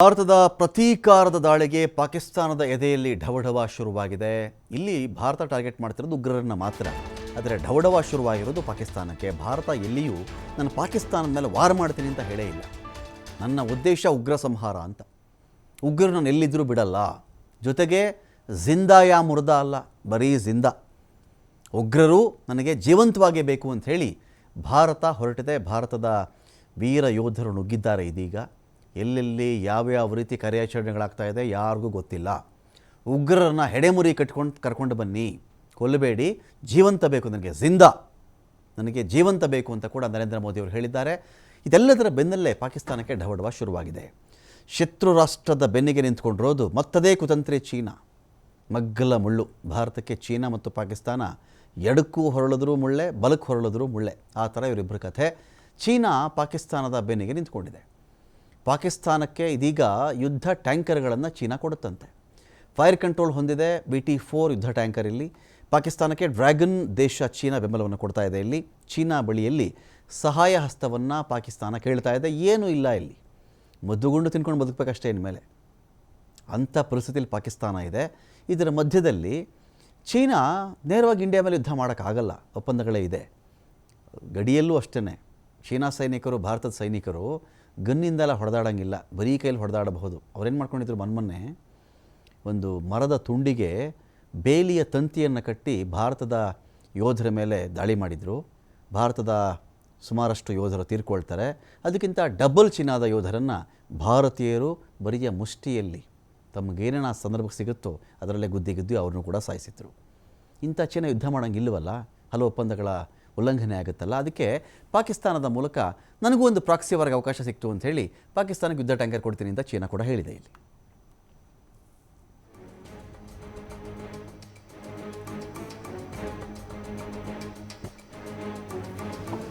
ಭಾರತದ ಪ್ರತೀಕಾರದ ದಾಳಿಗೆ ಪಾಕಿಸ್ತಾನದ ಎದೆಯಲ್ಲಿ ಢವಢವ ಶುರುವಾಗಿದೆ. ಇಲ್ಲಿ ಭಾರತ ಟಾರ್ಗೆಟ್ ಮಾಡ್ತಿರೋದು ಉಗ್ರರನ್ನ ಮಾತ್ರ. ಆದರೆ ಢವಢವ ಶುರುವಾಗಿರೋದು ಪಾಕಿಸ್ತಾನಕ್ಕೆ. ಭಾರತ ಎಲ್ಲಿಯೂ ನಾನು ಪಾಕಿಸ್ತಾನದ ಮೇಲೆ ವಾರ ಮಾಡ್ತೀನಿ ಅಂತ ಹೇಳೇ ಇಲ್ಲ. ನನ್ನ ಉದ್ದೇಶ ಉಗ್ರ ಸಂಹಾರ ಅಂತ. ಉಗ್ರರು ನಾನು ಎಲ್ಲಿದ್ದರೂ ಬಿಡಲ್ಲ. ಜೊತೆಗೆ ಜಿಂದಾ ಯಾ ಮುರ್ದಾ ಅಲ್ಲ, ಬರೀ ಜಿಂದಾ. ಉಗ್ರರು ನನಗೆ ಜೀವಂತವಾಗೇ ಬೇಕು ಅಂತ ಹೇಳಿ ಭಾರತ ಹೊರಟಿದೆ. ಭಾರತದ ವೀರ ಯೋಧರು ನುಗ್ಗಿದ್ದಾರೆ. ಇದೀಗ ಎಲ್ಲೆಲ್ಲಿ ಯಾವ್ಯಾವ ರೀತಿ ಕಾರ್ಯಾಚರಣೆಗಳಾಗ್ತಾ ಇದೆ ಯಾರಿಗೂ ಗೊತ್ತಿಲ್ಲ. ಉಗ್ರರನ್ನು ಹೆಡೆಮುರಿ ಕರ್ಕೊಂಡು ಬನ್ನಿ, ಕೊಲ್ಲಬೇಡಿ, ಜೀವಂತ ಬೇಕು ನನಗೆ, ಜಿಂದಾ, ನನಗೆ ಜೀವಂತ ಬೇಕು ಅಂತ ಕೂಡ ನರೇಂದ್ರ ಮೋದಿ ಅವರು ಹೇಳಿದ್ದಾರೆ. ಇದೆಲ್ಲದರ ಬೆನ್ನಲ್ಲೇ ಪಾಕಿಸ್ತಾನಕ್ಕೆ ಢವಢವ ಶುರುವಾಗಿದೆ. ಶತ್ರು ರಾಷ್ಟ್ರದ ಬೆನ್ನಿಗೆ ನಿಂತ್ಕೊಂಡಿರೋದು ಮತ್ತದೇ ಕುತಂತ್ರಿ ಚೀನಾ. ಮಗ್ಗಲ ಮುಳ್ಳು. ಭಾರತಕ್ಕೆ ಚೀನಾ ಮತ್ತು ಪಾಕಿಸ್ತಾನ ಎಡಕ್ಕೂ ಹೊರಳಿದ್ರೂ ಮುಳ್ಳೆ, ಬಲಕ್ಕೆ ಹೊರಳಿದ್ರೂ ಮುಳ್ಳೆ. ಆ ಥರ ಇವರಿಬ್ಬರ ಕಥೆ. ಚೀನಾ ಪಾಕಿಸ್ತಾನದ ಬೆನ್ನಿಗೆ ನಿಂತ್ಕೊಂಡಿದೆ. ಪಾಕಿಸ್ತಾನಕ್ಕೆ ಇದೀಗ ಯುದ್ಧ ಟ್ಯಾಂಕರ್ಗಳನ್ನು ಚೀನಾ ಕೊಡುತ್ತಂತೆ. ಫೈರ್ ಕಂಟ್ರೋಲ್ ಹೊಂದಿದೆ BT-4 ಯುದ್ಧ ಟ್ಯಾಂಕರ್. ಇಲ್ಲಿ ಪಾಕಿಸ್ತಾನಕ್ಕೆ ಡ್ರ್ಯಾಗನ್ ದೇಶ ಚೀನಾ ಬೆಂಬಲವನ್ನು ಕೊಡ್ತಾ ಇದೆ. ಇಲ್ಲಿ ಚೀನಾ ಬಳಿಯಲ್ಲಿ ಸಹಾಯ ಹಸ್ತವನ್ನು ಪಾಕಿಸ್ತಾನ ಕೇಳ್ತಾ ಇದೆ. ಏನೂ ಇಲ್ಲ, ಇಲ್ಲಿ ಮದ್ದುಗುಂಡು ತಿನ್ಕೊಂಡು ಬದುಕಬೇಕಷ್ಟೇ ಇನ್ಮೇಲೆ, ಅಂಥ ಪರಿಸ್ಥಿತಿಯಲ್ಲಿ ಪಾಕಿಸ್ತಾನ ಇದೆ. ಇದರ ಮಧ್ಯದಲ್ಲಿ ಚೀನಾ ನೇರವಾಗಿ ಇಂಡಿಯಾ ಮೇಲೆ ಯುದ್ಧ ಮಾಡೋಕ್ಕಾಗಲ್ಲ, ಒಪ್ಪಂದಗಳೇ ಇದೆ. ಗಡಿಯಲ್ಲೂ ಅಷ್ಟೇ ಚೀನಾ ಸೈನಿಕರು, ಭಾರತದ ಸೈನಿಕರು ಗನ್ನಿಂದೆಲ್ಲ ಹೊಡೆದಾಡೋಂಗಿಲ್ಲ, ಬರೀ ಕೈಯಲ್ಲಿ ಹೊಡೆದಾಡಬಹುದು. ಅವ್ರೇನು ಮಾಡ್ಕೊಂಡಿದ್ರು, ಮೊನ್ನೆ ಒಂದು ಮರದ ತುಂಡಿಗೆ ಬೇಲಿಯ ತಂತಿಯನ್ನು ಕಟ್ಟಿ ಭಾರತದ ಯೋಧರ ಮೇಲೆ ದಾಳಿ ಮಾಡಿದರು. ಭಾರತದ ಸುಮಾರಷ್ಟು ಯೋಧರು ತೀರ್ಕೊಳ್ತಾರೆ. ಅದಕ್ಕಿಂತ ಡಬಲ್ ಚೀನಾದ ಯೋಧರನ್ನು ಭಾರತೀಯರು ಬರಿಯ ಮುಷ್ಟಿಯಲ್ಲಿ ತಮಗೇನೇನು ಸಂದರ್ಭಕ್ಕೆ ಸಿಗುತ್ತೋ ಅದರಲ್ಲೇ ಗುದ್ದಿ ಅವ್ರನ್ನೂ ಕೂಡ ಸಾಯಿಸಿದ್ರು. ಇಂಥ ಚೀನಾ ಯುದ್ಧ ಮಾಡೋಂಗಿಲ್ಲವಲ್ಲ, ಹಲವು ಒಪ್ಪಂದಗಳ ಉಲ್ಲಂಘನೆ ಆಗುತ್ತಲ್ಲ. ಅದಕ್ಕೆ ಪಾಕಿಸ್ತಾನದ ಮೂಲಕ ನನಗೂ ಒಂದು ಪ್ರಾಕ್ಸಿ ವರ್ಗ ಅವಕಾಶ ಸಿಕ್ತು ಅಂತ ಹೇಳಿ ಪಾಕಿಸ್ತಾನಕ್ಕೆ ಯುದ್ಧ ಟ್ಯಾಂಕರ್ ಕೊಡ್ತೀನಿ ಅಂತ ಚೀನಾ ಕೂಡ ಹೇಳಿದೆ. ಇಲ್ಲಿ